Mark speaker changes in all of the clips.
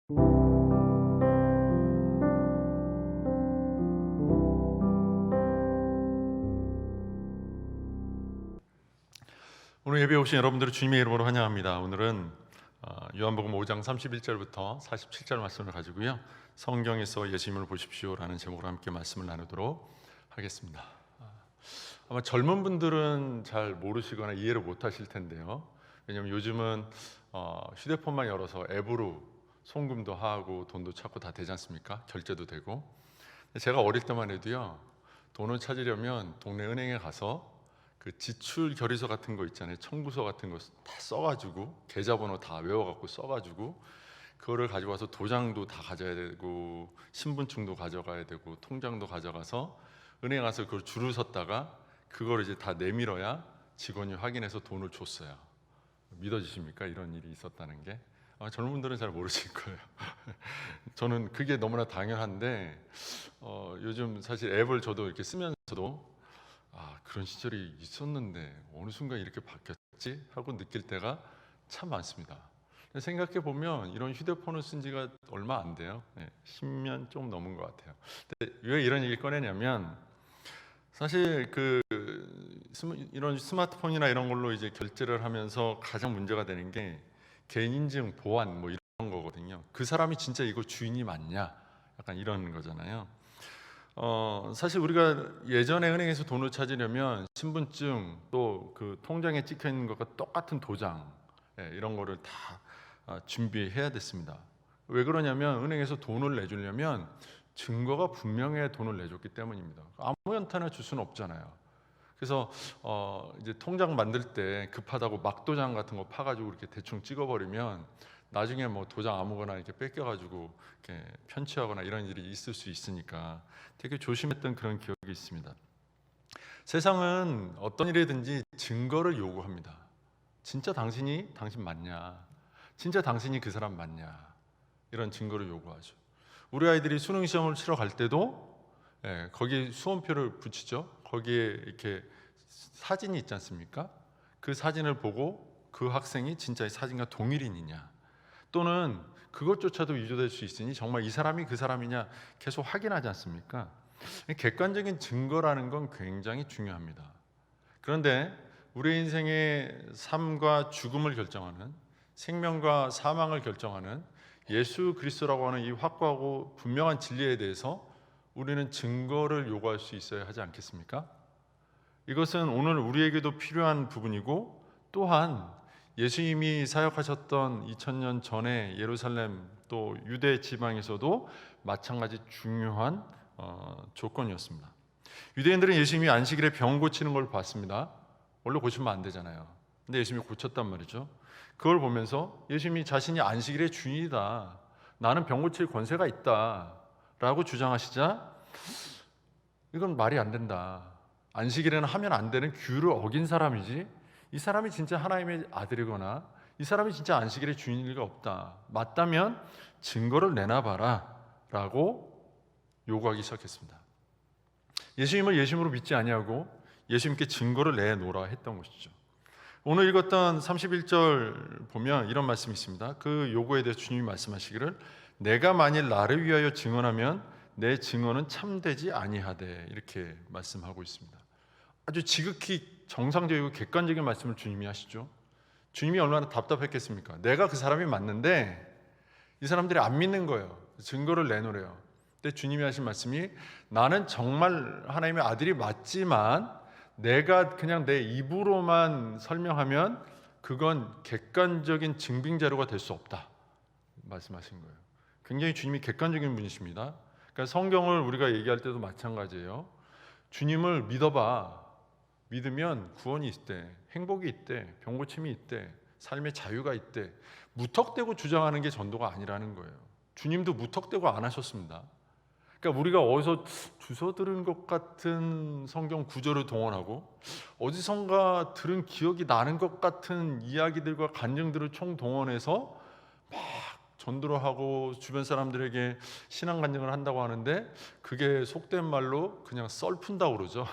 Speaker 1: 오늘 예배 오신 여러분들을 주님의 이름으로 환영합니다. 오늘은 요한복음 5장 31절부터 47절 말씀을 가지고요, 성경에서 예수님을 보십시오라는 제목으로 함께 말씀을 나누도록 하겠습니다. 아마 젊은 분들은 잘 모르시거나 이해를 못 하실 텐데요, 왜냐하면 요즘은 휴대폰만 열어서 앱으로 송금도 하고 돈도 찾고 다 되지 않습니까? 결제도 되고. 제가 어릴 때만 해도요, 돈을 찾으려면 동네 은행에 가서 그 지출 결의서 같은 거 있잖아요, 청구서 같은 거 다 써가지고, 계좌번호 다 외워갖고 써가지고, 그거를 가지고 와서 도장도 다 가져야 되고, 신분증도 가져가야 되고, 통장도 가져가서 은행 가서 그걸 줄을 섰다가 그걸 이제 다 내밀어야 직원이 확인해서 돈을 줬어요. 믿어지십니까? 이런 일이 있었다는 게. 젊은 분들은 잘 모르실 거예요. 저는 그게 너무나 당연한데, 요즘 사실 앱을 저도 이렇게 쓰면서도 그런 시절이 있었는데 어느 순간 이렇게 바뀌었지? 하고 느낄 때가 참 많습니다. 생각해 보면 이런 휴대폰을 쓴 지가 얼마 안 돼요. 10년 좀 넘은 것 같아요. 근데 왜 이런 얘기를 꺼내냐면, 사실 이런 스마트폰이나 이런 걸로 이제 결제를 하면서 가장 문제가 되는 게 개인인증 보안 뭐 이런 거거든요. 그 사람이 진짜 이거 주인이 맞냐? 약간 이런 거잖아요. 사실 우리가 예전에 은행에서 돈을 찾으려면 신분증, 또 그 통장에 찍혀 있는 것과 똑같은 도장, 이런 거를 다 준비해야 됐습니다. 왜 그러냐면, 은행에서 돈을 내주려면 증거가 분명해야 돈을 내줬기 때문입니다. 아무 연타나 줄 수는 없잖아요. 그래서 이제 통장 만들 때 급하다고 막도장 같은 거 파가지고 이렇게 대충 찍어버리면 나중에 뭐 도장 아무거나 이렇게 뺏겨가지고 이렇게 편취하거나 이런 일이 있을 수 있으니까 되게 조심했던 그런 기억이 있습니다. 세상은 어떤 일이든지 증거를 요구합니다. 진짜 당신 맞냐? 진짜 당신이 그 사람 맞냐? 이런 증거를 요구하죠. 우리 아이들이 수능 시험을 치러 갈 때도 거기 수험표를 붙이죠. 거기에 이렇게 사진이 있지 않습니까? 그 사진을 보고 그 학생이 진짜 이 사진과 동일인이냐, 또는 그것조차도 위조될 수 있으니 정말 이 사람이 그 사람이냐 계속 확인하지 않습니까? 객관적인 증거라는 건 굉장히 중요합니다. 그런데 우리 인생의 삶과 죽음을 결정하는, 생명과 사망을 결정하는 예수 그리스도라고 하는 이 확고하고 분명한 진리에 대해서 우리는 증거를 요구할 수 있어야 하지 않겠습니까? 이것은 오늘 우리에게도 필요한 부분이고, 또한 예수님이 사역하셨던 2000년 전에 예루살렘 또 유대 지방에서도 마찬가지 중요한 조건이었습니다. 유대인들은 예수님이 안식일에 병 고치는 걸 봤습니다. 원래 고치면 안 되잖아요. 근데 예수님이 고쳤단 말이죠. 그걸 보면서 예수님이 자신이 안식일의 주인이다, 나는 병 고칠 권세가 있다 라고 주장하시자, 이건 말이 안 된다, 안식일에는 하면 안 되는 규율을 어긴 사람이지, 이 사람이 진짜 하나님의 아들이거나 이 사람이 진짜 안식일의 주인일 리가 없다, 맞다면 증거를 내놔봐라 라고 요구하기 시작했습니다. 예수님을 예수님으로 믿지 아니하고 예수님께 증거를 내놓으라 했던 것이죠. 오늘 읽었던 31절 보면 이런 말씀이 있습니다. 그 요구에 대해서 주님이 말씀하시기를, 내가 만일 나를 위하여 증언하면 내 증언은 참되지 아니하되, 이렇게 말씀하고 있습니다. 아주 지극히 정상적이고 객관적인 말씀을 주님이 하시죠. 주님이 얼마나 답답했겠습니까? 내가 그 사람이 맞는데 이 사람들이 안 믿는 거예요. 증거를 내놓으래요. 근데 주님이 하신 말씀이, 나는 정말 하나님의 아들이 맞지만 내가 그냥 내 입으로만 설명하면 그건 객관적인 증빙 자료가 될 수 없다 말씀하신 거예요. 굉장히 주님이 객관적인 분이십니다. 그러니까 성경을 우리가 얘기할 때도 마찬가지예요. 주님을 믿어봐. 믿으면 구원이 있대, 행복이 있대, 병 고침이 있대, 삶의 자유가 있대. 무턱대고 주장하는 게 전도가 아니라는 거예요. 주님도 무턱대고 안 하셨습니다. 그러니까 우리가 어디서 주워 들은 것 같은 성경 구절을 동원하고 어디선가 들은 기억이 나는 것 같은 이야기들과 간증들을 총동원해서 막 전도를 하고 주변 사람들에게 신앙 간증을 한다고 하는데, 그게 속된 말로 그냥 썰푼다고 그러죠.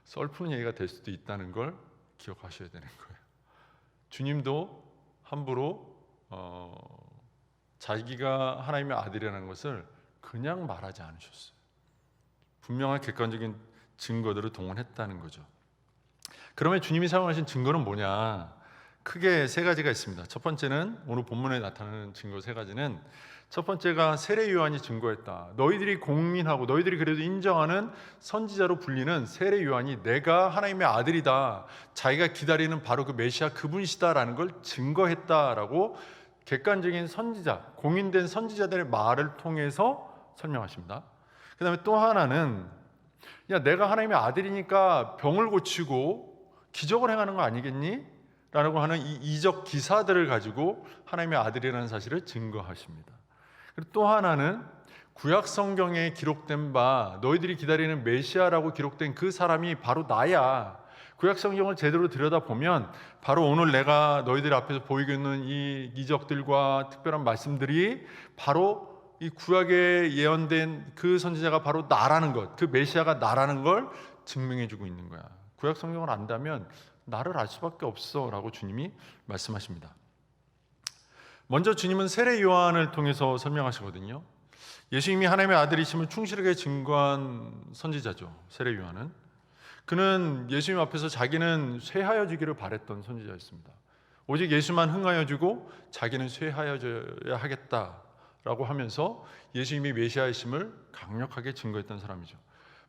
Speaker 1: 썰푸는 얘기가 될 수도 있다는 걸 기억하셔야 되는 거예요. 주님도 함부로 자기가 하나님의 아들이라는 것을 그냥 말하지 않으셨어요. 분명한 객관적인 증거들을 동원했다는 거죠. 그러면 주님이 사용하신 증거는 뭐냐? 크게 세 가지가 있습니다. 첫 번째는 오늘 본문에 나타나는 증거 세 가지는, 첫 번째가 세례 요한이 증거했다. 너희들이 공인하고 너희들이 그래도 인정하는 선지자로 불리는 세례 요한이 내가 하나님의 아들이다, 자기가 기다리는 바로 그 메시아 그분이시다라는 걸 증거했다라고 객관적인 선지자, 공인된 선지자들의 말을 통해서 설명하십니다. 그 다음에 또 하나는, 야, 내가 하나님의 아들이니까 병을 고치고 기적을 행하는 거 아니겠니? 라고 하는 이 이적 기사들을 가지고 하나님의 아들이라는 사실을 증거하십니다. 그리고 또 하나는 구약 성경에 기록된 바 너희들이 기다리는 메시아라고 기록된 그 사람이 바로 나야. 구약 성경을 제대로 들여다보면 바로 오늘 내가 너희들 앞에서 보이고 있는 이 이적들과 특별한 말씀들이 바로 이 구약에 예언된 그 선지자가 바로 나라는 것, 그 메시아가 나라는 걸 증명해주고 있는 거야. 구약 성경을 안다면 나를 알 수밖에 없어 라고 주님이 말씀하십니다. 먼저 주님은 세례 요한을 통해서 설명하시거든요. 예수님이 하나님의 아들이심을 충실하게 증거한 선지자죠. 세례 요한은. 그는 예수님 앞에서 자기는 쇠하여지기를 바랬던 선지자였습니다. 오직 예수만 흥하여지고 자기는 쇠하여져야 하겠다라고 하면서 예수님이 메시아이심을 강력하게 증거했던 사람이죠.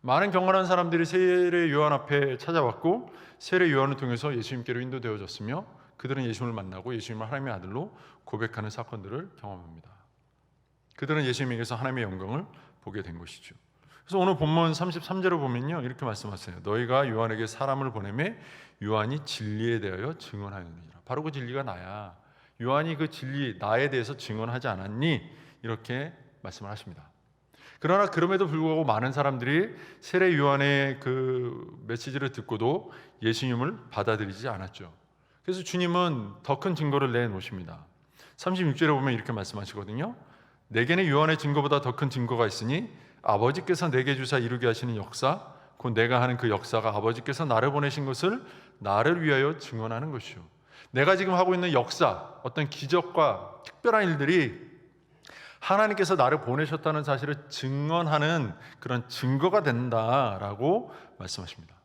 Speaker 1: 많은 경건한 사람들이 세례 요한 앞에 찾아왔고 세례 요한을 통해서 예수님께로 인도되어졌으며 그들은 예수님을 만나고 예수님을 하나님의 아들로 고백하는 사건들을 경험합니다. 그들은 예수님에게서 하나님의 영광을 보게 된 것이죠. 그래서 오늘 본문 33절을 보면요, 이렇게 말씀하세요. 너희가 요한에게 사람을 보내매 요한이 진리에 대하여 증언하였느니라. 바로 그 진리가 나야. 요한이 그 진리 나에 대해서 증언하지 않았니? 이렇게 말씀을 하십니다. 그러나 그럼에도 불구하고 많은 사람들이 세례 요한의 그 메시지를 듣고도 예수님을 받아들이지 않았죠. 그래서 주님은 더 큰 증거를 내놓으십니다. 36절에 보면 이렇게 말씀하시거든요. 내게는 요한의 증거보다 더 큰 증거가 있으니 아버지께서 내게 주사 이루게 하시는 역사, 곧 내가 하는 그 역사가 아버지께서 나를 보내신 것을 나를 위하여 증언하는 것이요. 내가 지금 하고 있는 역사, 어떤 기적과 특별한 일들이 하나님께서 나를 보내셨다는 사실을 증언하는 그런 증거가 된다라고 말씀하십니다.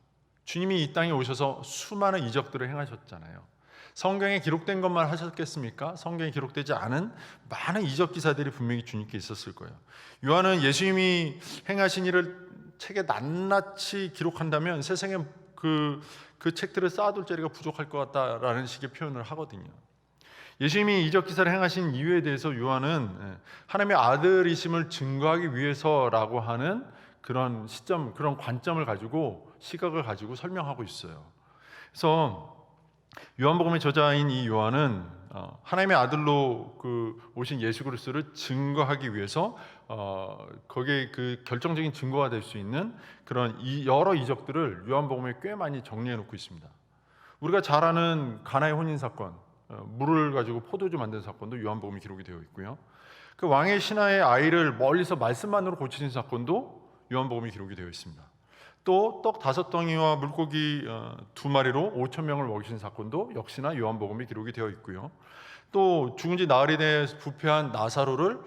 Speaker 1: 주님이 이 땅에 오셔서 수많은 이적들을 행하셨잖아요. 성경에 기록된 것만 하셨겠습니까? 성경에 기록되지 않은 많은 이적 기사들이 분명히 주님께 있었을 거예요. 요한은 예수님이 행하신 일을 책에 낱낱이 기록한다면 세상에 그 책들을 쌓아둘 자리가 부족할 것 같다라는 식의 표현을 하거든요. 예수님이 이적 기사를 행하신 이유에 대해서 요한은 하나님의 아들이심을 증거하기 위해서라고 하는 그런 시점, 그런 관점을 가지고 시각을 가지고 설명하고 있어요. 그래서 요한복음의 저자인 이 요한은 하나님의 아들로 오신 예수 그리스도를 증거하기 위해서 거기에 그 결정적인 증거가 될 수 있는 그런 여러 이적들을 요한복음에 꽤 많이 정리해 놓고 있습니다. 우리가 잘 아는 가나의 혼인 사건, 물을 가지고 포도주 만든 사건도 요한복음에 기록이 되어 있고요. 그 왕의 신하의 아이를 멀리서 말씀만으로 고치신 사건도 요한복음에 기록이 되어 있습니다. 또 떡 5덩이와 물고기 2마리로 5,000명을 먹이신 사건도 역시나 요한복음에 기록이 되어 있고요. 또 죽은 지 나흘이 돼 부패한 나사로를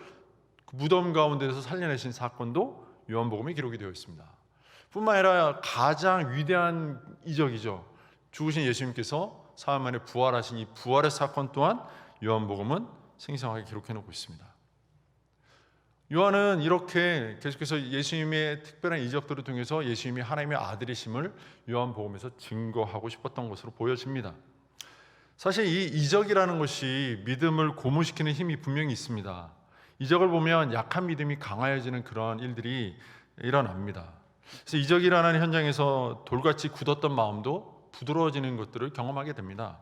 Speaker 1: 무덤 가운데서 살려내신 사건도 요한복음에 기록이 되어 있습니다. 뿐만 아니라 가장 위대한 이적이죠. 죽으신 예수님께서 사흘 만에 부활하신 이 부활의 사건 또한 요한복음은 생생하게 기록해 놓고 있습니다. 요한은 이렇게 계속해서 예수님의 특별한 이적들을 통해서 예수님이 하나님의 아들이심을 요한복음에서 증거하고 싶었던 것으로 보여집니다. 사실 이 이적이라는 것이 믿음을 고무시키는 힘이 분명히 있습니다. 이적을 보면 약한 믿음이 강화해지는 그러한 일들이 일어납니다. 그래서 이적이라는 현장에서 돌같이 굳었던 마음도 부드러워지는 것들을 경험하게 됩니다.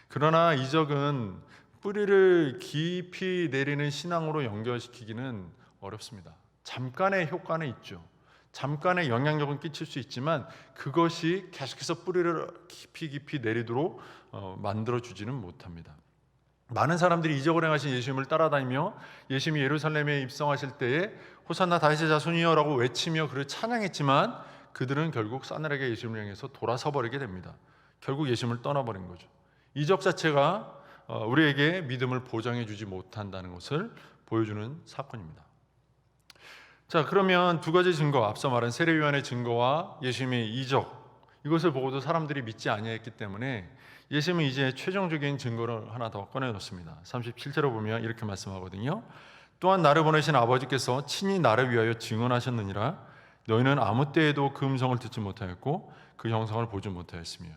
Speaker 1: 그러나 이적은 뿌리를 깊이 내리는 신앙으로 연결시키기는 어렵습니다. 잠깐의 효과는 있죠. 잠깐의 영향력은 끼칠 수 있지만 그것이 계속해서 뿌리를 깊이 내리도록 만들어주지는 못합니다. 많은 사람들이 이적을 행하신 예수님을 따라다니며 예수님이 예루살렘에 입성하실 때에 호산나 다윗의 자손이여 라고 외치며 그를 찬양했지만 그들은 결국 싸늘하게 예수님을 향해서 돌아서 버리게 됩니다. 결국 예수님을 떠나버린 거죠. 이적 자체가 우리에게 믿음을 보장해 주지 못한다는 것을 보여주는 사건입니다. 자, 그러면 두 가지 증거, 앞서 말한 세례요한의 증거와 예수님의 이적, 이것을 보고도 사람들이 믿지 아니했기 때문에 예수님은 이제 최종적인 증거를 하나 더 꺼내놓습니다. 37절을 보면 이렇게 말씀하거든요. 또한 나를 보내신 아버지께서 친히 나를 위하여 증언하셨느니라. 너희는 아무 때에도 그 음성을 듣지 못하였고 그 형상을 보지 못하였으며.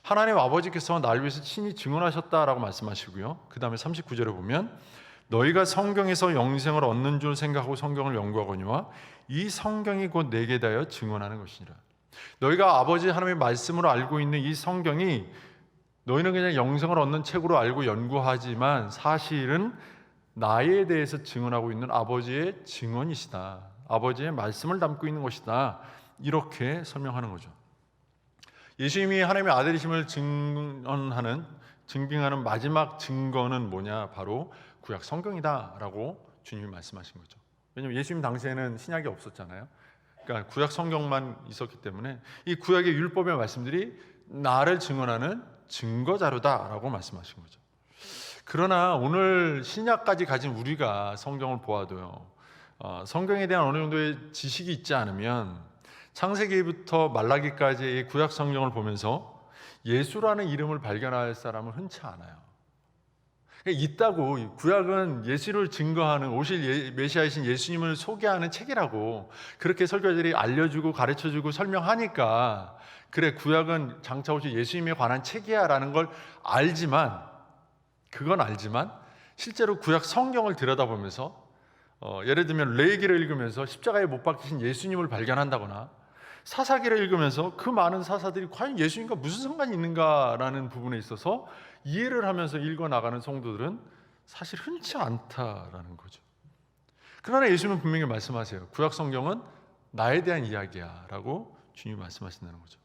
Speaker 1: 하나님 아버지께서 나를 위해서 친히 증언하셨다라고 말씀하시고요. 그 다음에 39절에 보면 너희가 성경에서 영생을 얻는 줄 생각하고 성경을 연구하거니와 이 성경이 곧 내게 대하여 증언하는 것이니라. 너희가 아버지 하나님의 말씀으로 알고 있는 이 성경이 너희는 그냥 영생을 얻는 책으로 알고 연구하지만 사실은 나에 대해서 증언하고 있는 아버지의 증언이시다. 아버지의 말씀을 담고 있는 것이다. 이렇게 설명하는 거죠. 예수님이 하나님의 아들이심을 증빙하는 마지막 증거는 뭐냐? 바로 구약 성경이다라고 주님이 말씀하신 거죠. 왜냐하면 예수님 당시에는 신약이 없었잖아요. 그러니까 구약 성경만 있었기 때문에 이 구약의 율법의 말씀들이 나를 증언하는 증거 자료다라고 말씀하신 거죠. 그러나 오늘 신약까지 가진 우리가 성경을 보아도요, 성경에 대한 어느 정도의 지식이 있지 않으면 창세기부터 말라기까지의 구약 성경을 보면서 예수라는 이름을 발견할 사람은 흔치 않아요. 있다고, 구약은 예수를 증거하는 오실 메시아이신 예수님을 소개하는 책이라고 그렇게 설교자들이 알려주고 가르쳐주고 설명하니까 그래, 구약은 장차 오실 예수님에 관한 책이야 라는 걸 알지만, 그건 알지만 실제로 구약 성경을 들여다보면서 예를 들면 레위기를 읽으면서 십자가에 못 박히신 예수님을 발견한다거나 사사기를 읽으면서 그 많은 사사들이 과연 예수님과 무슨 상관이 있는가라는 부분에 있어서 이해를 하면서 읽어나가는 성도들은 사실 흔치 않다라는 거죠. 그러나 예수님은 분명히 말씀하세요. 구약 성경은 나에 대한 이야기야 라고 주님이 말씀하신다는 거죠.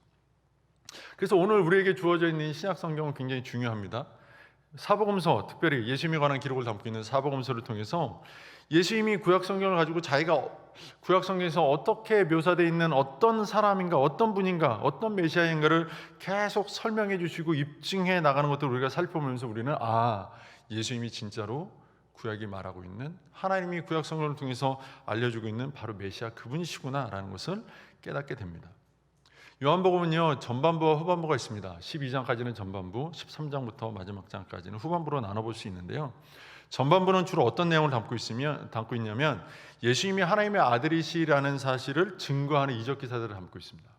Speaker 1: 그래서 오늘 우리에게 주어져 있는 신약 성경은 굉장히 중요합니다. 사복음서, 특별히 예수님에 관한 기록을 담고 있는 사복음서를 통해서 예수님이 구약 성경을 가지고 자기가 구약 성경에서 어떻게 묘사되어 있는 어떤 사람인가, 어떤 분인가, 어떤 메시아인가를 계속 설명해 주시고 입증해 나가는 것들을 우리가 살펴보면서 우리는 예수님이 진짜로 구약이 말하고 있는, 하나님이 구약 성경을 통해서 알려주고 있는 바로 메시아 그분이시구나라는 것을 깨닫게 됩니다. 요한복음은요, 전반부와 후반부가 있습니다. 12장까지는 전반부, 13장부터 마지막 장까지는 후반부로 나눠볼 수 있는데요. 전반부는 주로 어떤 내용을 담고 있냐면 예수님이 하나님의 아들이시라는 사실을 증거하는 이적 기사들을 담고 있습니다.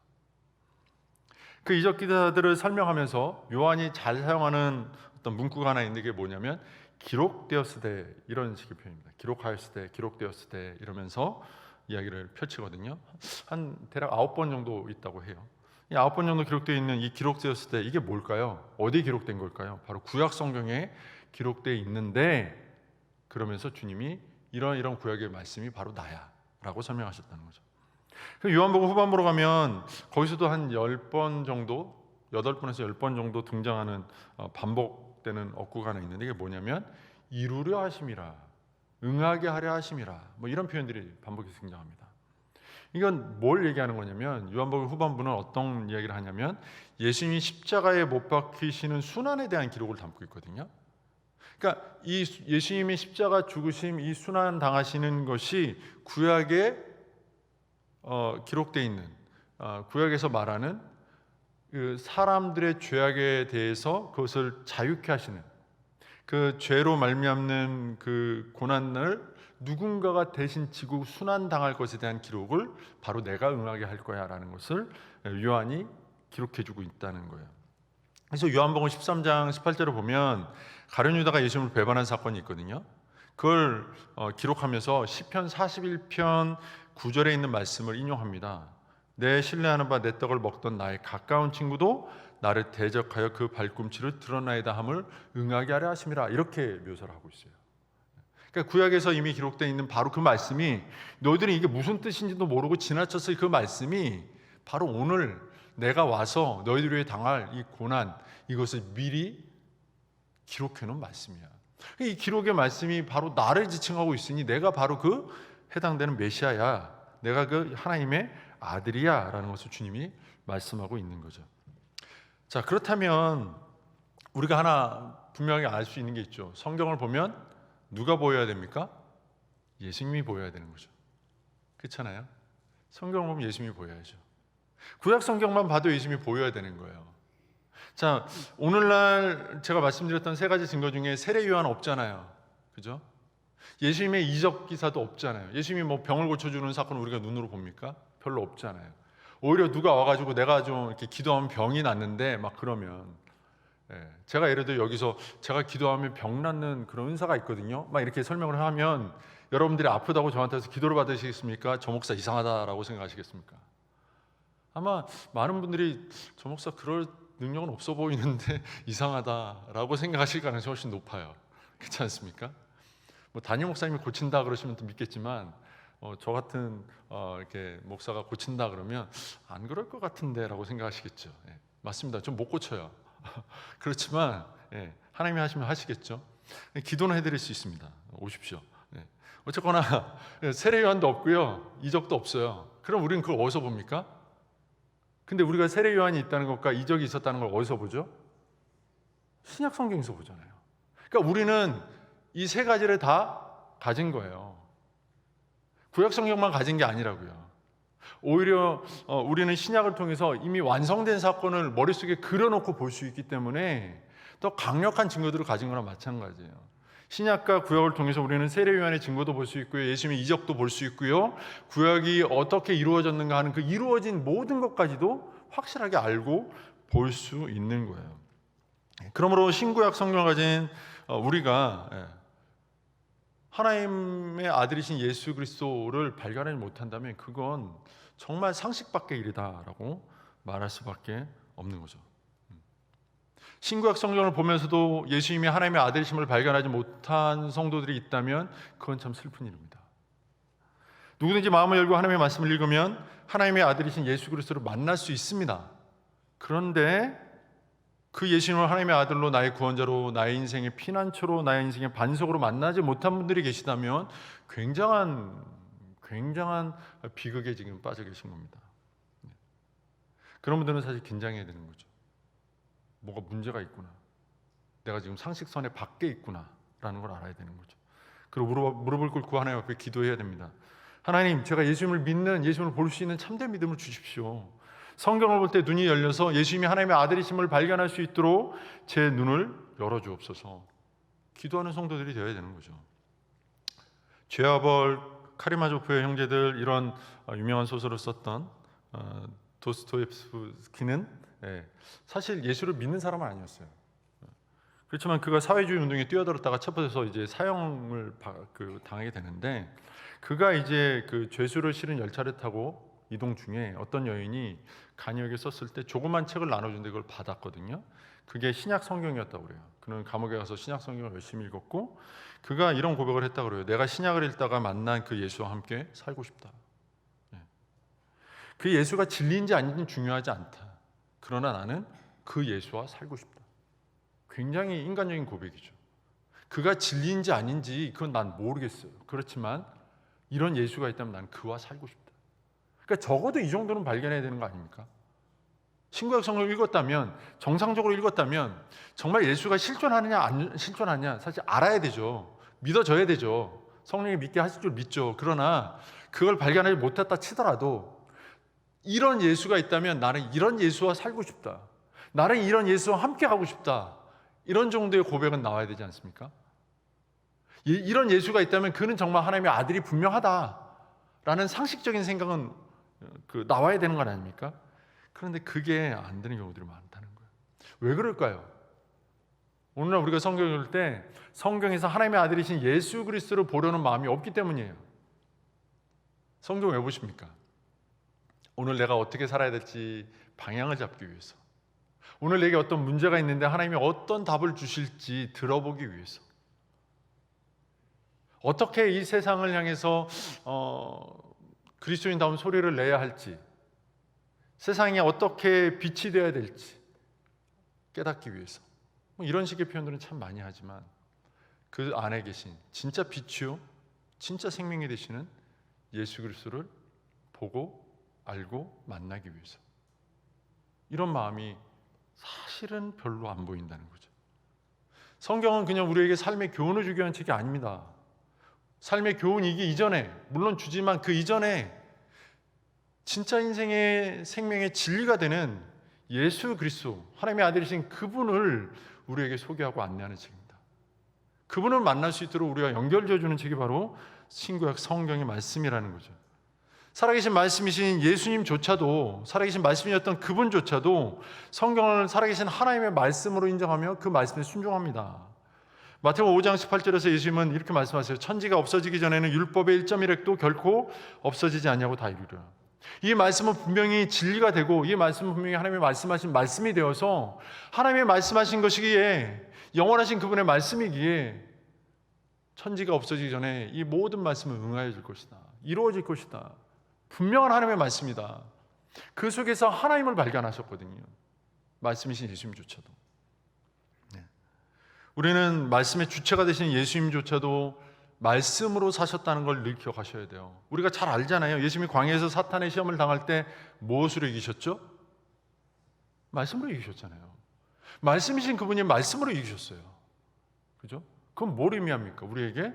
Speaker 1: 그 이적 기사들을 설명하면서 요한이 잘 사용하는 어떤 문구가 하나 있는 게 뭐냐면 기록되었으되, 이런 식의 표현입니다. 기록하였으되, 기록되었으되 이러면서 이야기를 펼치거든요. 한 대략 9번 정도 있다고 해요. 이 9번 정도 기록되어 있는 이 기록되었을 때 이게 뭘까요? 어디에 기록된 걸까요? 바로 구약 성경에 기록되어 있는데, 그러면서 주님이 이런 구약의 말씀이 바로 나야 라고 설명하셨다는 거죠. 요한복음 후반부로 가면 거기서도 한 10번 정도, 8번에서 10번 정도 등장하는 반복되는 어구가 하나 있는데, 이게 뭐냐면 이루려 하심이라, 응하게 하려 하심이라, 뭐 이런 표현들이 반복해서 등장합니다. 이건 뭘 얘기하는 거냐면, 요한복음 후반부는 어떤 이야기를 하냐면 예수님이 십자가에 못 박히시는 순환에 대한 기록을 담고 있거든요. 그러니까 이 예수님의 십자가 죽으심, 이 순환 당하시는 것이 구약에 기록되어 있는, 구약에서 말하는 그 사람들의 죄악에 대해서 그것을 자유케 하시는, 그 죄로 말미암는 그 고난을 누군가가 대신 지고 순환 당할 것에 대한 기록을 바로 내가 응하게 할 거야 라는 것을 요한이 기록해 주고 있다는 거예요. 그래서 요한복음 13장 18절을 보면 가룟 유다가 예수님을 배반한 사건이 있거든요. 그걸 기록하면서 시편 41편 9절에 있는 말씀을 인용합니다. 내 신뢰하는 바 내 떡을 먹던 나의 가까운 친구도 나를 대적하여 그 발꿈치를 드러나이다 함을 응하게 하려 하심이라, 이렇게 묘사를 하고 있어요. 그러니까 구약에서 이미 기록되어 있는 바로 그 말씀이, 너희들이 이게 무슨 뜻인지도 모르고 지나쳤을 그 말씀이 바로 오늘 내가 와서 너희들 위해 당할 이 고난, 이것을 미리 기록해 놓은 말씀이야. 이 기록의 말씀이 바로 나를 지칭하고 있으니 내가 바로 그 해당되는 메시아야, 내가 그 하나님의 아들이야 라는 것을 주님이 말씀하고 있는 거죠. 자, 그렇다면 우리가 하나 분명히 알 수 있는 게 있죠. 성경을 보면 누가 보여야 됩니까? 예수님이 보여야 되는 거죠. 그렇잖아요? 성경을 보면 예수님이 보여야죠. 구약 성경만 봐도 예수님이 보여야 되는 거예요. 자, 오늘날 제가 말씀드렸던 세 가지 증거 중에 세례 요한 없잖아요. 그죠? 예수님의 이적 기사도 없잖아요. 예수님이 뭐 병을 고쳐주는 사건을 우리가 눈으로 봅니까? 별로 없잖아요. 오히려 누가 와가지고 내가 좀 이렇게 기도하면 병이 낫는데 막 그러면, 제가 예를 들어 여기서 제가 기도하면 병 낫는 그런 은사가 있거든요. 막 이렇게 설명을 하면 여러분들이 아프다고 저한테서 기도를 받으시겠습니까? 저 목사 이상하다라고 생각하시겠습니까? 아마 많은 분들이 저 목사 그럴 능력은 없어 보이는데 이상하다라고 생각하실 가능성이 훨씬 높아요. 그렇지 않습니까? 뭐 담임 목사님이 고친다 그러시면 또 믿겠지만 저 같은 이렇게 목사가 고친다 그러면 안 그럴 것 같은데라고 생각하시겠죠. 맞습니다. 좀 못 고쳐요. 그렇지만 하나님이 하시면 하시겠죠. 기도는 해드릴 수 있습니다. 오십시오. 어쨌거나 세례 요한도 없고요, 이적도 없어요. 그럼 우리는 그걸 어디서 봅니까? 근데 우리가 세례 요한이 있다는 것과 이적이 있었다는 걸 어디서 보죠? 신약 성경에서 보잖아요. 그러니까 우리는 이 세 가지를 다 가진 거예요. 구약 성경만 가진 게 아니라고요. 오히려 우리는 신약을 통해서 이미 완성된 사건을 머릿속에 그려놓고 볼 수 있기 때문에 더 강력한 증거들을 가진 거나 마찬가지예요. 신약과 구약을 통해서 우리는 세례 요한의 증거도 볼 수 있고요, 예수님의 이적도 볼 수 있고요, 구약이 어떻게 이루어졌는가 하는 그 이루어진 모든 것까지도 확실하게 알고 볼 수 있는 거예요. 그러므로 신구약 성경을 가진 우리가 하나님의 아들이신 예수 그리스도를 발견하지 못한다면 그건 정말 상식 밖의 일이다라고 말할 수밖에 없는 거죠. 신구약 성경을 보면서도 예수님이 하나님의 아들이심을 발견하지 못한 성도들이 있다면 그건 참 슬픈 일입니다. 누구든지 마음을 열고 하나님의 말씀을 읽으면 하나님의 아들이신 예수 그리스도를 만날 수 있습니다. 그런데 그 예수님을 하나님의 아들로, 나의 구원자로, 나의 인생의 피난처로, 나의 인생의 반석으로 만나지 못한 분들이 계시다면 굉장한 비극에 지금 빠져 계신 겁니다. 그런 분들은 사실 긴장해야 되는 거죠. 뭐가 문제가 있구나, 내가 지금 상식선에 밖에 있구나 라는 걸 알아야 되는 거죠. 그리고 무릎을 꿇고 하나님 앞에 기도해야 됩니다. 하나님, 제가 예수님을 믿는, 예수님을 볼 수 있는 참된 믿음을 주십시오. 성경을 볼 때 눈이 열려서 예수님이 하나님의 아들이심을 발견할 수 있도록 제 눈을 열어주옵소서. 기도하는 성도들이 되어야 되는 거죠. 죄와벌, 카리마조프의 형제들, 이런 유명한 소설을 썼던 도스토옙스키는 사실 예수를 믿는 사람은 아니었어요. 그렇지만 그가 사회주의 운동에 뛰어들었다가 체포돼서 이제 사형을 당하게 되는데, 그가 이제 그 죄수를 실은 열차를 타고 이동 중에 어떤 여인이 간이에게 썼을 때 조그만 책을 나눠준데 그걸 받았거든요. 그게 신약 성경이었다고 그래요. 그는 감옥에 가서 신약 성경을 열심히 읽었고, 그가 이런 고백을 했다고 그래요. 내가 신약을 읽다가 만난 그 예수와 함께 살고 싶다. 그 예수가 진리인지 아닌지는 중요하지 않다. 그러나 나는 그 예수와 살고 싶다. 굉장히 인간적인 고백이죠. 그가 진리인지 아닌지 그건 난 모르겠어요. 그렇지만 이런 예수가 있다면 난 그와 살고 싶다. 그러니까 적어도 이 정도는 발견해야 되는 거 아닙니까? 신구약 성경을 읽었다면, 정상적으로 읽었다면 정말 예수가 실존하느냐 안 실존하느냐 사실 알아야 되죠. 믿어져야 되죠. 성령이 믿게 하실 줄 믿죠. 그러나 그걸 발견하지 못했다 치더라도 이런 예수가 있다면 나는 이런 예수와 살고 싶다, 나는 이런 예수와 함께 가고 싶다, 이런 정도의 고백은 나와야 되지 않습니까? 이런 예수가 있다면 그는 정말 하나님의 아들이 분명하다라는 상식적인 생각은 나와야 되는 건 아닙니까? 그런데 그게 안 되는 경우들이 많다는 거예요. 왜 그럴까요? 오늘날 우리가 성경을 읽을 때 성경에서 하나님의 아들이신 예수 그리스도를 보려는 마음이 없기 때문이에요. 성경 왜 보십니까? 오늘 내가 어떻게 살아야 될지 방향을 잡기 위해서, 오늘 내게 어떤 문제가 있는데 하나님이 어떤 답을 주실지 들어보기 위해서, 어떻게 이 세상을 향해서 그리스도인다운 소리를 내야 할지, 세상에 어떻게 빛이 되어야 될지 깨닫기 위해서, 이런 식의 표현들은 참 많이 하지만 그 안에 계신 진짜 빛이요 진짜 생명이 되시는 예수 그리스도를 보고 알고 만나기 위해서, 이런 마음이 사실은 별로 안 보인다는 거죠. 성경은 그냥 우리에게 삶의 교훈을 주기 위한 책이 아닙니다. 삶의 교훈이기 이전에, 물론 주지만 그 이전에 진짜 인생의 생명의 진리가 되는 예수 그리스도, 하나님의 아들이신 그분을 우리에게 소개하고 안내하는 책입니다. 그분을 만날 수 있도록 우리가 연결되어 주는 책이 바로 신구약 성경의 말씀이라는 거죠. 살아계신 말씀이신 예수님조차도, 살아계신 말씀이었던 그분조차도 성경을 살아계신 하나님의 말씀으로 인정하며 그 말씀에 순종합니다. 마태복음 5장 18절에서 예수님은 이렇게 말씀하세요. 천지가 없어지기 전에는 율법의 1.1획도 결코 없어지지 않냐고 다 이루리라. 이 말씀은 분명히 진리가 되고, 이 말씀은 분명히 하나님의 말씀하신 말씀이 되어서 하나님의 말씀하신 것이기에, 영원하신 그분의 말씀이기에 천지가 없어지기 전에 이 모든 말씀은 응하여질 것이다, 이루어질 것이다, 분명한 하나님의 말씀이다. 그 속에서 하나님을 발견하셨거든요. 말씀이신 예수님조차도. 우리는 말씀의 주체가 되신 예수님조차도 말씀으로 사셨다는 걸 늘 기억하셔야 돼요. 우리가 잘 알잖아요. 예수님이 광야에서 사탄의 시험을 당할 때 무엇으로 이기셨죠? 말씀으로 이기셨잖아요. 말씀이신 그분이 말씀으로 이기셨어요. 그죠? 그건 뭘 의미합니까? 우리에게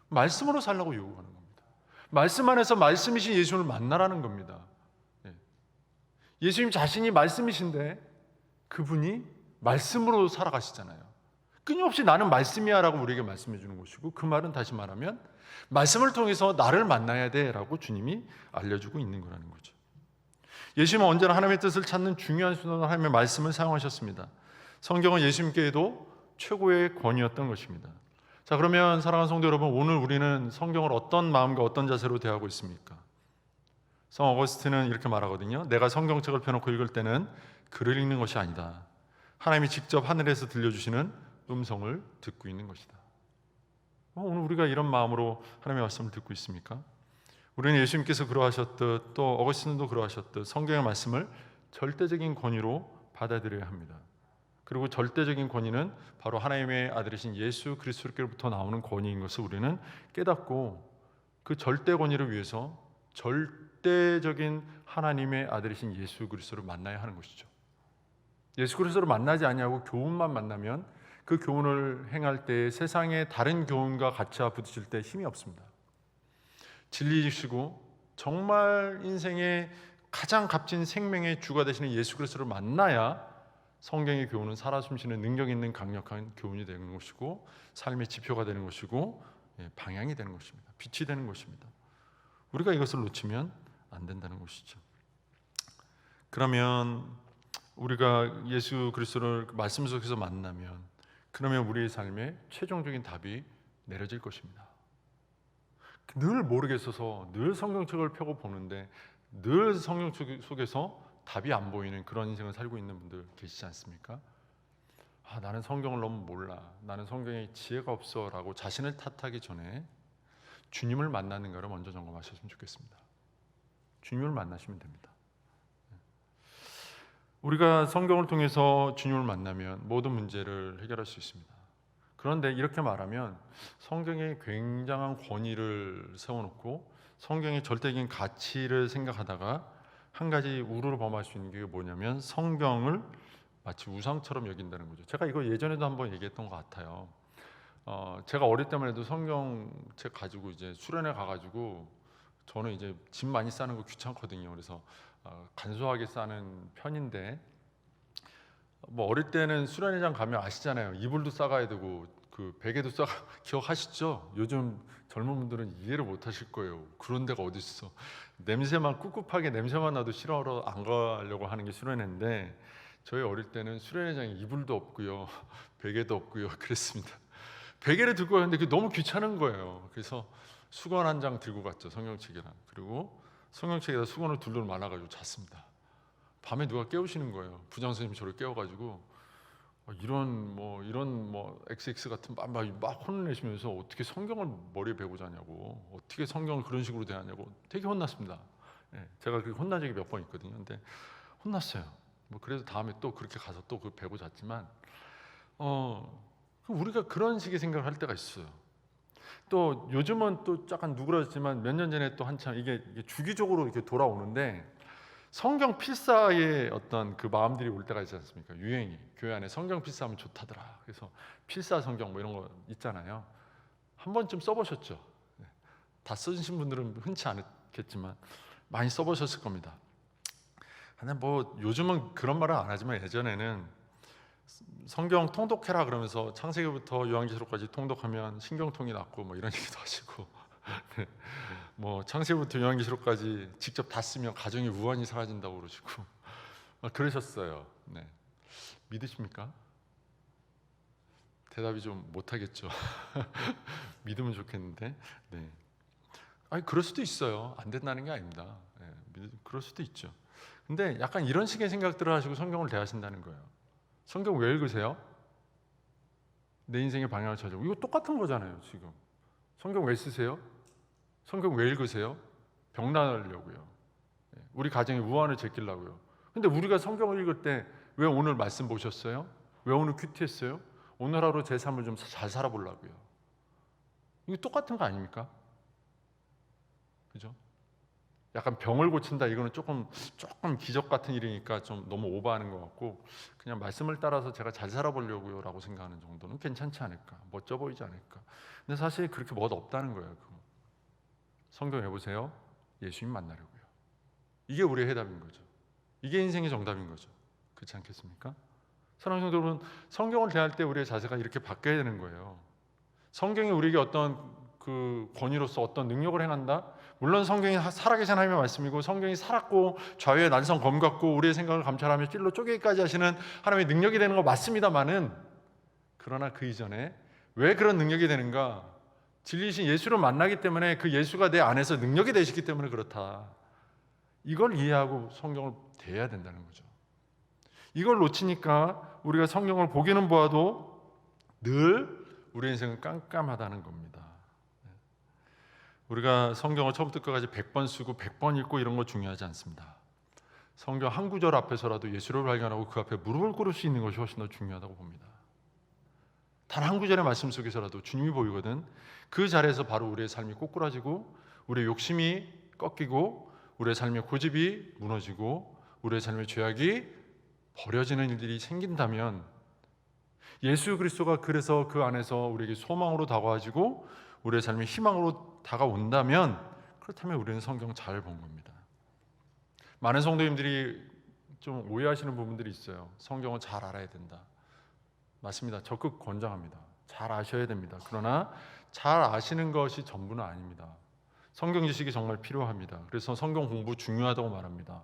Speaker 1: 말씀으로 살라고 요구하는 겁니다. 말씀 안에서 말씀이신 예수님을 만나라는 겁니다. 예수님 자신이 말씀이신데 그분이 말씀으로 살아가시잖아요. 끊임없이 나는 말씀이야 라고 우리에게 말씀해 주는 것이고, 그 말은 다시 말하면 말씀을 통해서 나를 만나야 돼 라고 주님이 알려주고 있는 거라는 거죠. 예수님은 언제나 하나님의 뜻을 찾는 중요한 순간으로 하나님의 말씀을 사용하셨습니다. 성경은 예수님께도 최고의 권위였던 것입니다. 자, 그러면 사랑하는 성도 여러분, 오늘 우리는 성경을 어떤 마음과 어떤 자세로 대하고 있습니까? 성 어거스틴은 이렇게 말하거든요. 내가 성경책을 펴놓고 읽을 때는 글을 읽는 것이 아니다. 하나님이 직접 하늘에서 들려주시는 음성을 듣고 있는 것이다. 오늘 우리가 이런 마음으로 하나님의 말씀을 듣고 있습니까? 우리는 예수님께서 그러하셨듯, 또 어거스틴도 그러하셨듯 성경의 말씀을 절대적인 권위로 받아들여야 합니다. 그리고 절대적인 권위는 바로 하나님의 아들이신 예수 그리스도께로부터 나오는 권위인 것을 우리는 깨닫고, 그 절대 권위를 위해서 절대적인 하나님의 아들이신 예수 그리스도를 만나야 하는 것이죠. 예수 그리스도를 만나지 아니하고 교훈만 만나면 그 교훈을 행할 때 세상의 다른 교훈과 같이 부딪힐 때 힘이 없습니다. 진리이시고 정말 인생의 가장 값진 생명의 주가 되시는 예수 그리스도를 만나야 성경의 교훈은 살아 숨쉬는 능력 있는 강력한 교훈이 되는 것이고, 삶의 지표가 되는 것이고, 방향이 되는 것입니다. 빛이 되는 것입니다. 우리가 이것을 놓치면 안 된다는 것이죠. 그러면 우리가 예수 그리스도를 말씀 속에서 만나면, 그러면 우리의 삶에 최종적인 답이 내려질 것입니다. 늘 모르겠어서 늘 성경책을 펴고 보는데 늘 성경책 속에서 답이 안 보이는 그런 인생을 살고 있는 분들 계시지 않습니까? 나는 성경을 너무 몰라, 나는 성경에 지혜가 없어 라고 자신을 탓하기 전에 주님을 만나는가를 먼저 점검하셨으면 좋겠습니다. 주님을 만나시면 됩니다. 우리가 성경을 통해서 주님을 만나면 모든 문제를 해결할 수 있습니다. 그런데 이렇게 말하면 성경에 굉장한 권위를 세워놓고 성경의 절대적인 가치를 생각하다가 한 가지 우르르 범할 수 있는 게 뭐냐면 성경을 마치 우상처럼 여긴다는 거죠. 제가 이거 예전에도 한번 얘기했던 것 같아요. 제가 어릴 때만 해도 성경책 가지고 이제 수련회 가가지고, 저는 이제 짐 많이 싸는 거 귀찮거든요. 그래서 간소하게 싸는 편인데, 뭐 어릴 때는 수련회장 가면 아시잖아요. 이불도 싸가야 되고 그 베개도 싸가, 기억하시죠? 요즘 젊은 분들은 이해를 못 하실 거예요. 그런 데가 어디 있어. 냄새만 꿉꿉하게 냄새만 나도 싫어하러 안 가려고 하는 게 수련회인데, 저희 어릴 때는 수련회장에 이불도 없고요, 베개도 없고요, 그랬습니다. 베개를 들고 갔는데 그게 너무 귀찮은 거예요. 그래서 수건 한 장 들고 갔죠, 성경책이랑. 그리고 성경책에다 수건을 둘둘 말아가지고 잤습니다. 밤에 누가 깨우시는 거예요. 부장 선생님이 저를 깨워가지고 이런 XX 같은 막 혼을 내시면서 어떻게 성경을 머리에 베고 자냐고, 어떻게 성경을 그런 식으로 대하냐고 되게 혼났습니다. 제가 그렇게 혼난 적이 몇 번 있거든요. 근데 혼났어요. 그래서 다음에 또 그렇게 가서 또 그 베고 잤지만, 우리가 그런 식의 생각을 할 때가 있어요. 또 요즘은 또 약간 누그러졌지만 몇 년 전에 또 한참 이게 주기적으로 이렇게 돌아오는데, 성경 필사의 어떤 그 마음들이 올 때가 있지 않습니까? 유행이, 교회 안에 성경 필사하면 좋다더라. 그래서 필사 성경 이런 거 있잖아요. 한 번쯤 써보셨죠? 다 쓰신 분들은 흔치 않겠지만 많이 써보셨을 겁니다. 근데 뭐 요즘은 그런 말은 안 하지만 예전에는 성경 통독해라 그러면서 창세기부터 요한계시록까지 통독하면 신경통이 낫고 뭐 이런 얘기도 하시고 네. 뭐 창세기부터 요한계시록까지 직접 다 쓰면 가정의 우환이 사라진다고 그러시고 그러셨어요. 네. 믿으십니까? 대답이 좀 못하겠죠. 믿으면 좋겠는데. 네. 아니 그럴 수도 있어요. 안 된다는 게 아닙니다. 네. 그럴 수도 있죠. 근데 약간 이런 식의 생각들을 하시고 성경을 대하신다는 거예요. 성경 왜 읽으세요? 내 인생의 방향을 찾아오고. 이거 똑같은 거잖아요. 지금 성경 왜 쓰세요? 성경 왜 읽으세요? 병 나으려고요. 우리 가정에 우환을 제끼려고요. 근데 우리가 성경을 읽을 때 왜 오늘 말씀 보셨어요? 왜 오늘 큐티했어요? 오늘 하루 제 삶을 좀 잘 살아보려고요. 이거 똑같은 거 아닙니까? 그죠? 약간 병을 고친다 이거는 조금 기적 같은 일이니까 좀 너무 오버하는 것 같고, 그냥 말씀을 따라서 제가 잘 살아보려고요 라고 생각하는 정도는 괜찮지 않을까, 멋져 보이지 않을까. 근데 사실 그렇게 멋 없다는 거예요. 성경 해보세요. 예수님 만나려고요. 이게 우리의 해답인 거죠. 이게 인생의 정답인 거죠. 그렇지 않겠습니까? 사랑하는 성도 여러분, 성경을 대할 때 우리의 자세가 이렇게 바뀌어야 되는 거예요. 성경이 우리에게 어떤 그 권위로서 어떤 능력을 행한다? 물론 성경이 살아계신 하나님의 말씀이고 성경이 살았고 좌우의 난성 검같고 우리의 생각을 감찰하며 찔러 쪼개기까지 하시는 하나님의 능력이 되는 거 맞습니다만은, 그러나 그 이전에 왜 그런 능력이 되는가? 진리이신 예수를 만나기 때문에 그 예수가 내 안에서 능력이 되시기 때문에 그렇다. 이걸 이해하고 성경을 대해야 된다는 거죠. 이걸 놓치니까 우리가 성경을 보기는 보아도 늘 우리 인생은 깜깜하다는 겁니다. 우리가 성경을 처음부터 끝까지 100번 쓰고 100번 읽고 이런 거 중요하지 않습니다. 성경 한 구절 앞에서라도 예수를 발견하고 그 앞에 무릎을 꿇을 수 있는 것이 훨씬 더 중요하다고 봅니다. 단 한 구절의 말씀 속에서라도 주님이 보이거든 그 자리에서 바로 우리의 삶이 꼬꾸라지고 우리의 욕심이 꺾이고 우리의 삶의 고집이 무너지고 우리의 삶의 죄악이 버려지는 일들이 생긴다면, 예수 그리스도가 그래서 그 안에서 우리에게 소망으로 다가와지고 우리의 삶의 희망으로 다가온다면, 그렇다면 우리는 성경 잘 본 겁니다. 많은 성도님들이 좀 오해하시는 부분들이 있어요. 성경을 잘 알아야 된다. 맞습니다. 적극 권장합니다. 잘 아셔야 됩니다. 그러나 잘 아시는 것이 전부는 아닙니다. 성경 지식이 정말 필요합니다. 그래서 성경 공부 중요하다고 말합니다.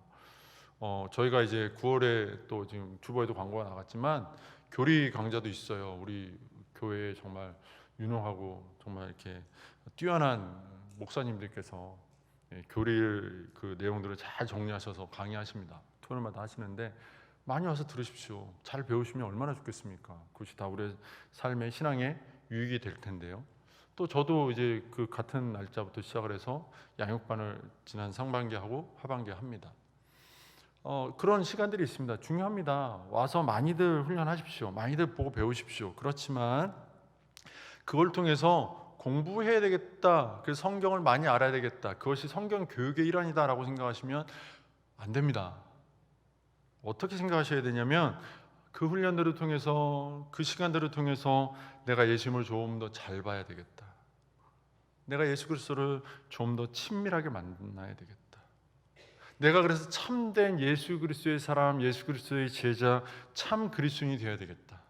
Speaker 1: 저희가 이제 9월에 또 지금 주보에도 광고가 나갔지만 교리 강좌도 있어요. 우리 교회에 정말 유능하고 정말 이렇게 뛰어난 목사님들께서 교리를 그 내용들을 잘 정리하셔서 강의하십니다. 토요일마다 하시는데 많이 와서 들으십시오. 잘 배우시면 얼마나 좋겠습니까? 그것이 다 우리의 삶의 신앙에 유익이 될 텐데요. 또 저도 이제 그 같은 날짜부터 시작을 해서 양육반을 지난 상반기하고 하반기 합니다. 그런 시간들이 있습니다. 중요합니다. 와서 많이들 훈련하십시오. 많이들 보고 배우십시오. 그렇지만 그걸 통해서 공부해야 되겠다, 그래서 성경을 많이 알아야 되겠다, 그것이 성경 교육의 일환이다라고 생각하시면 안 됩니다. 어떻게 생각하셔야 되냐면, 그 훈련들을 통해서 그 시간들을 통해서 내가 예수님을 좀 더 잘 봐야 되겠다, 내가 예수 그리스도를 좀 더 친밀하게 만나야 되겠다, 내가 그래서 참된 예수 그리스도의 사람, 예수 그리스도의 제자, 참 그리스도인이 되어야 되겠다,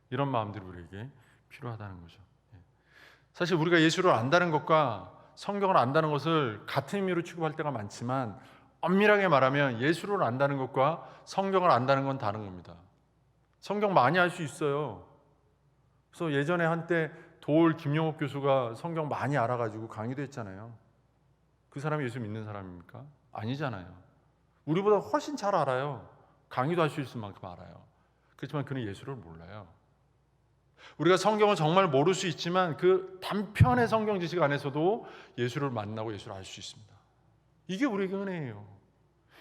Speaker 1: 이런 마음들이 우리에게 필요하다는 거죠. 사실 우리가 예수를 안다는 것과 성경을 안다는 것을 같은 의미로 취급할 때가 많지만, 엄밀하게 말하면 예수를 안다는 것과 성경을 안다는 건 다른 겁니다. 성경 많이 알 수 있어요. 그래서 예전에 한때 도올 김영옥 교수가 성경 많이 알아가지고 강의도 했잖아요. 그 사람이 예수 믿는 사람입니까? 아니잖아요. 우리보다 훨씬 잘 알아요. 강의도 할 수 있을 만큼 알아요. 그렇지만 그는 예수를 몰라요. 우리가 성경을 정말 모를 수 있지만 그 단편의 성경 지식 안에서도 예수를 만나고 예수를 알 수 있습니다. 이게 우리에게 은혜예요.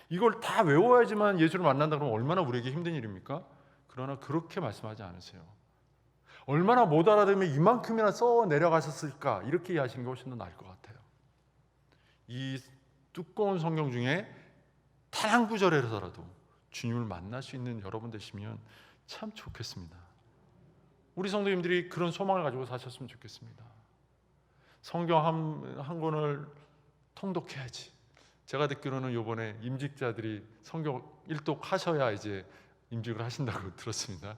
Speaker 1: 이걸 다 외워야지만 예수를 만난다 그러면 얼마나 우리에게 힘든 일입니까? 그러나 그렇게 말씀하지 않으세요. 얼마나 못 알아들으면 이만큼이나 써 내려가셨을까, 이렇게 이해하시는 게 훨씬 더 나을 것 같아요. 이 두꺼운 성경 중에 단 한 구절에서라도 주님을 만날 수 있는 여러분 되시면 참 좋겠습니다. 우리 성도님들이 그런 소망을 가지고 사셨으면 좋겠습니다. 성경 한 권을 통독해야지. 제가 듣기로는 요번에 임직자들이 성경 일독하셔야 이제 임직을 하신다고 들었습니다.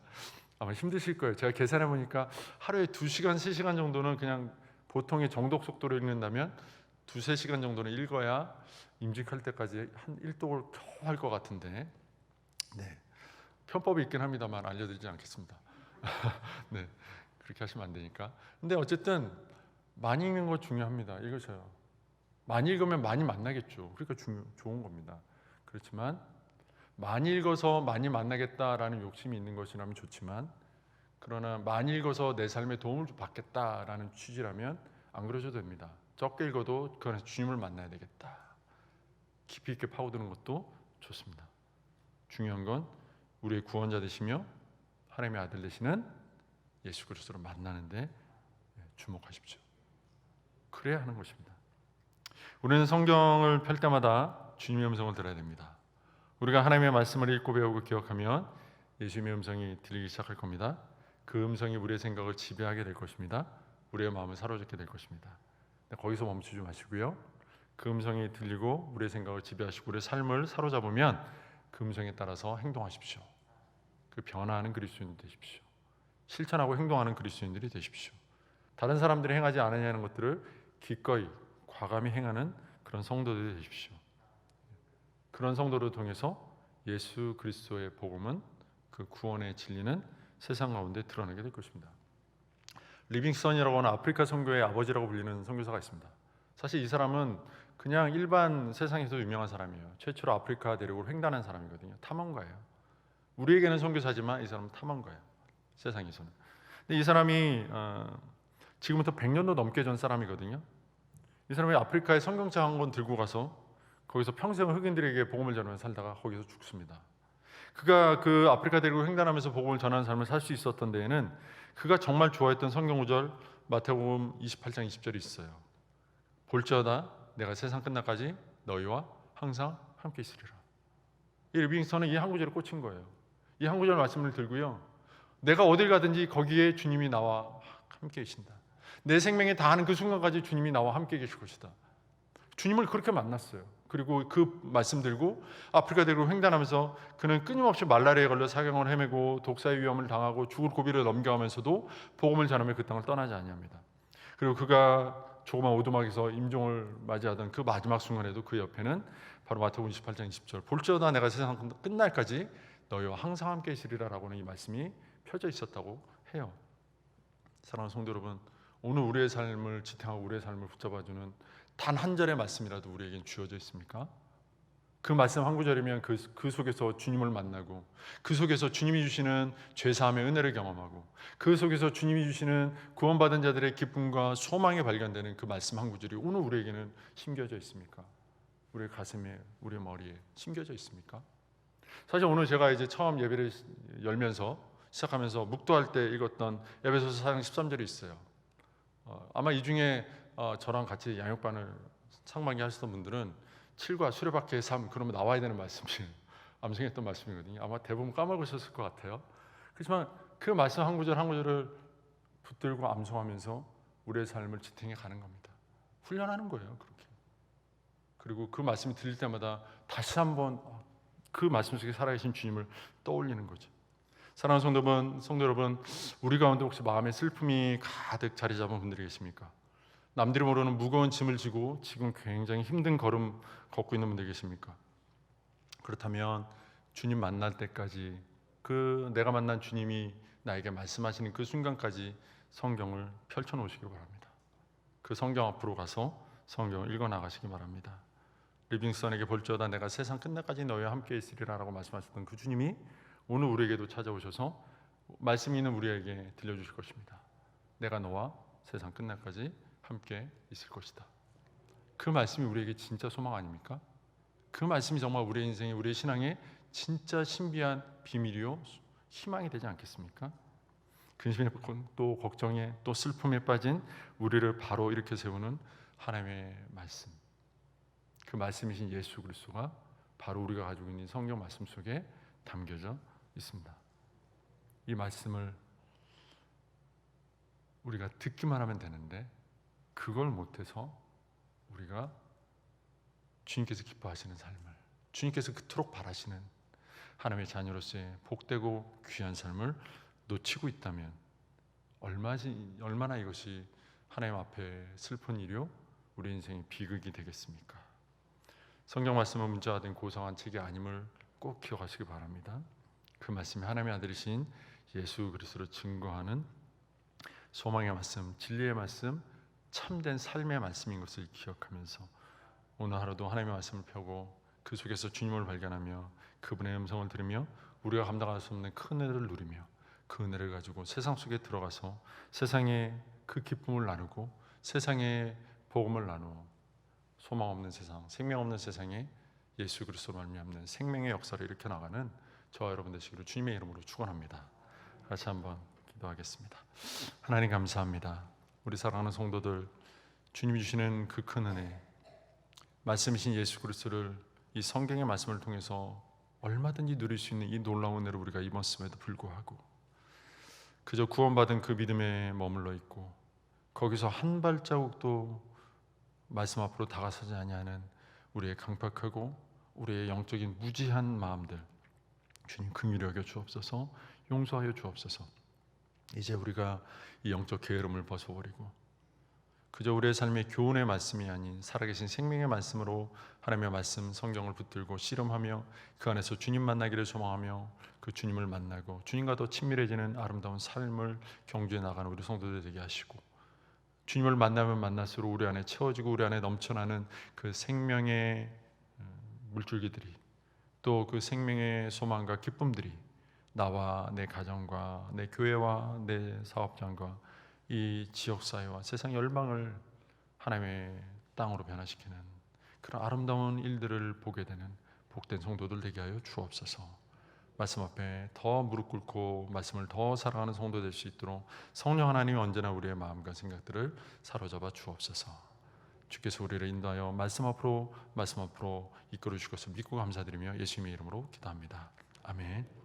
Speaker 1: 아마 힘드실 거예요. 제가 계산해 보니까 하루에 2시간, 3시간 정도는 그냥 보통의 정독 속도로 읽는다면 2-3시간 정도는 읽어야 임직할 때까지 한 일독을 겨우 할 것 같은데, 네, 편법이 있긴 합니다만 알려드리지 않겠습니다. 네, 그렇게 하시면 안 되니까. 근데 어쨌든 많이 읽는 거 중요합니다. 읽으셔요. 많이 읽으면 많이 만나겠죠. 그러니까 좋은 겁니다. 그렇지만 많이 읽어서 많이 만나겠다라는 욕심이 있는 것이라면 좋지만, 그러나 많이 읽어서 내 삶에 도움을 받겠다라는 취지라면 안 그러셔도 됩니다. 적게 읽어도 그 안에서 주님을 만나야 되겠다, 깊이 있게 파고드는 것도 좋습니다. 중요한 건 우리의 구원자 되시며 하나님의 아들 되시는 예수 그리스도를 만나는 데 주목하십시오. 그래야 하는 것입니다. 우리는 성경을 펼 때마다 주님의 음성을 들어야 됩니다. 우리가 하나님의 말씀을 읽고 배우고 기억하면 예수님의 음성이 들리기 시작할 겁니다. 그 음성이 우리의 생각을 지배하게 될 것입니다. 우리의 마음을 사로잡게 될 것입니다. 거기서 멈추지 마시고요, 그 음성이 들리고 우리의 생각을 지배하시고 우리의 삶을 사로잡으면 그 음성에 따라서 행동하십시오. 그 변화하는 그리스도인이 되십시오. 실천하고 행동하는 그리스도인들이 되십시오. 다른 사람들이 행하지 않느냐는 것들을 기꺼이 과감히 행하는 그런 성도들이 되십시오. 그런 성도를 통해서 예수 그리스도의 복음은, 그 구원의 진리는 세상 가운데 드러나게 될 것입니다. 리빙스턴이라고 하는 아프리카 선교의 아버지라고 불리는 선교사가 있습니다. 사실 이 사람은 그냥 일반 세상에서 유명한 사람이에요. 최초로 아프리카 대륙을 횡단한 사람이거든요. 탐험가예요. 우리에게는 선교사지만 이 사람은 탐험가예요, 세상에서는. 근데 이 사람이 지금부터 100년도 넘게 전 사람이거든요. 이 사람이 아프리카에 성경책 한 권 들고 가서 거기서 평생 흑인들에게 복음을 전하며 살다가 거기서 죽습니다. 그가 그 아프리카 대륙을 횡단하면서 복음을 전하는 삶을 살 수 있었던 데에는 그가 정말 좋아했던 성경 구절 마태복음 28장 20절이 있어요. 볼지어다 내가 세상 끝날까지 너희와 항상 함께 있으리라. 이 리빙스턴은 이 한 구절에 꽂힌 거예요. 이 한 구절 말씀을 들고요, 내가 어딜 가든지 거기에 주님이 나와 함께 계신다. 내 생명에 다하는 그 순간까지 주님이 나와 함께 계실 것이다. 주님을 그렇게 만났어요. 그리고 그 말씀 들고 아프리카 대륙을 횡단하면서 그는 끊임없이 말라리아에 걸려 사경을 헤매고 독사의 위험을 당하고 죽을 고비를 넘겨가면서도 복음을 전하며 그 땅을 떠나지 아니합니다. 그리고 그가 조그만 오두막에서 임종을 맞이하던 그 마지막 순간에도 그 옆에는 바로 마태복음 28장 20절 볼지어다 내가 세상 끝날까지 너희와 항상 함께 있으리라 라고 하는 이 말씀이 펴져 있었다고 해요. 사랑하는 성도 여러분, 오늘 우리의 삶을 지탱하고 우리의 삶을 붙잡아주는 단 한 절의 말씀이라도 우리에겐 주어져 있습니까? 그 말씀 한 구절이면 그 속에서 주님을 만나고, 그 속에서 주님이 주시는 죄사함의 은혜를 경험하고, 그 속에서 주님이 주시는 구원받은 자들의 기쁨과 소망이 발견되는 그 말씀 한 구절이 오늘 우리에게는 심겨져 있습니까? 우리의 가슴에, 우리의 머리에 심겨져 있습니까? 사실 오늘 제가 이제 처음 예배를 열면서 시작하면서 묵도할 때 읽었던 에베소서 4장 13절이 있어요. 아마 이 중에 저랑 같이 양육반을 상반기 하셨던 분들은 7과 수레바퀴의 삶, 그러면 나와야 되는 말씀이 암송했던 말씀이거든요. 아마 대부분 까먹으셨을 것 같아요. 그렇지만 그 말씀 한 구절 한 구절을 붙들고 암송하면서 우리의 삶을 지탱해 가는 겁니다. 훈련하는 거예요, 그렇게. 그리고 그 말씀이 들릴 때마다 다시 한번 그 말씀 속에 살아계신 주님을 떠올리는 거죠. 사랑하는 성도 여러분, 우리 가운데 혹시 마음에 슬픔이 가득 자리 잡은 분들이 계십니까? 남들이 모르는 무거운 짐을 지고 지금 굉장히 힘든 걸음 걷고 있는 분들 계십니까? 그렇다면 주님 만날 때까지, 그 내가 만난 주님이 나에게 말씀하시는 그 순간까지 성경을 펼쳐놓으시기 바랍니다. 그 성경 앞으로 가서 성경을 읽어나가시기 바랍니다. 리빙스턴에게 볼지어다 내가 세상 끝날까지 너희와 함께 있으리라 라고 말씀하셨던 그 주님이 오늘 우리에게도 찾아오셔서 말씀이 있는 우리에게 들려주실 것입니다. 내가 너와 세상 끝날까지 함께 있을 것이다. 그 말씀이 우리에게 진짜 소망 아닙니까? 그 말씀이 정말 우리의 인생에, 우리의 신앙에 진짜 신비한 비밀이요 희망이 되지 않겠습니까? 근심에 또 걱정에 또 슬픔에 빠진 우리를 바로 일으켜 세우는 하나님의 말씀, 그 말씀이신 예수 그리스도가 바로 우리가 가지고 있는 성경 말씀 속에 담겨져 있습니다. 이 말씀을 우리가 듣기만 하면 되는데 그걸 못해서 우리가 주님께서 기뻐하시는 삶을, 주님께서 그토록 바라시는 하나님의 자녀로서의 복되고 귀한 삶을 놓치고 있다면 얼마나 이것이 하나님 앞에 슬픈 일이요 우리 인생의 비극이 되겠습니까? 성경 말씀은 문자가 된 고상한 책이 아님을 꼭 기억하시기 바랍니다. 그 말씀이 하나님의 아들이신 예수 그리스도를 증거하는 소망의 말씀, 진리의 말씀, 참된 삶의 말씀인 것을 기억하면서 오늘 하루도 하나님의 말씀을 펴고 그 속에서 주님을 발견하며 그분의 음성을 들으며 우리가 감당할 수 없는 큰 은혜를 누리며 그 은혜를 가지고 세상 속에 들어가서 세상의 그 기쁨을 나누고 세상의 복음을 나누어 소망 없는 세상, 생명 없는 세상에 예수 그리스도로 말미암는 생명의 역사를 일으켜 나가는 저와 여러분 되시기를 주님의 이름으로 축원합니다. 같이 한번 기도하겠습니다. 하나님 감사합니다. 우리 사랑하는 성도들, 주님이 주시는 그 큰 은혜, 말씀이신 예수 그리스도를 이 성경의 말씀을 통해서 얼마든지 누릴 수 있는 이 놀라운 은혜를 우리가 입었음에도 불구하고 그저 구원받은 그 믿음에 머물러 있고 거기서 한 발자국도 말씀 앞으로 다가서지 아니하는 우리의 강팍하고 우리의 영적인 무지한 마음들, 주님 긍휼히 여겨 주옵소서, 용서하여 주옵소서. 이제 우리가 이 영적 게으름을 벗어버리고 그저 우리의 삶의 교훈의 말씀이 아닌 살아계신 생명의 말씀으로 하나님의 말씀 성경을 붙들고 씨름하며 그 안에서 주님 만나기를 소망하며 그 주님을 만나고 주님과 더 친밀해지는 아름다운 삶을 경주해 나가는 우리 성도들 되게 하시고, 주님을 만나면 만날수록 우리 안에 채워지고 우리 안에 넘쳐나는 그 생명의 물줄기들이, 또 그 생명의 소망과 기쁨들이 나와 내 가정과 내 교회와 내 사업장과 이 지역사회와 세상 열방을 하나님의 땅으로 변화시키는 그런 아름다운 일들을 보게 되는 복된 성도들 되게 하여 주옵소서. 말씀 앞에 더 무릎 꿇고 말씀을 더 사랑하는 성도 될 수 있도록 성령 하나님이 언제나 우리의 마음과 생각들을 사로잡아 주옵소서. 주께서 우리를 인도하여 말씀 앞으로 이끌어 주실 것을 믿고 감사드리며 예수님의 이름으로 기도합니다. 아멘.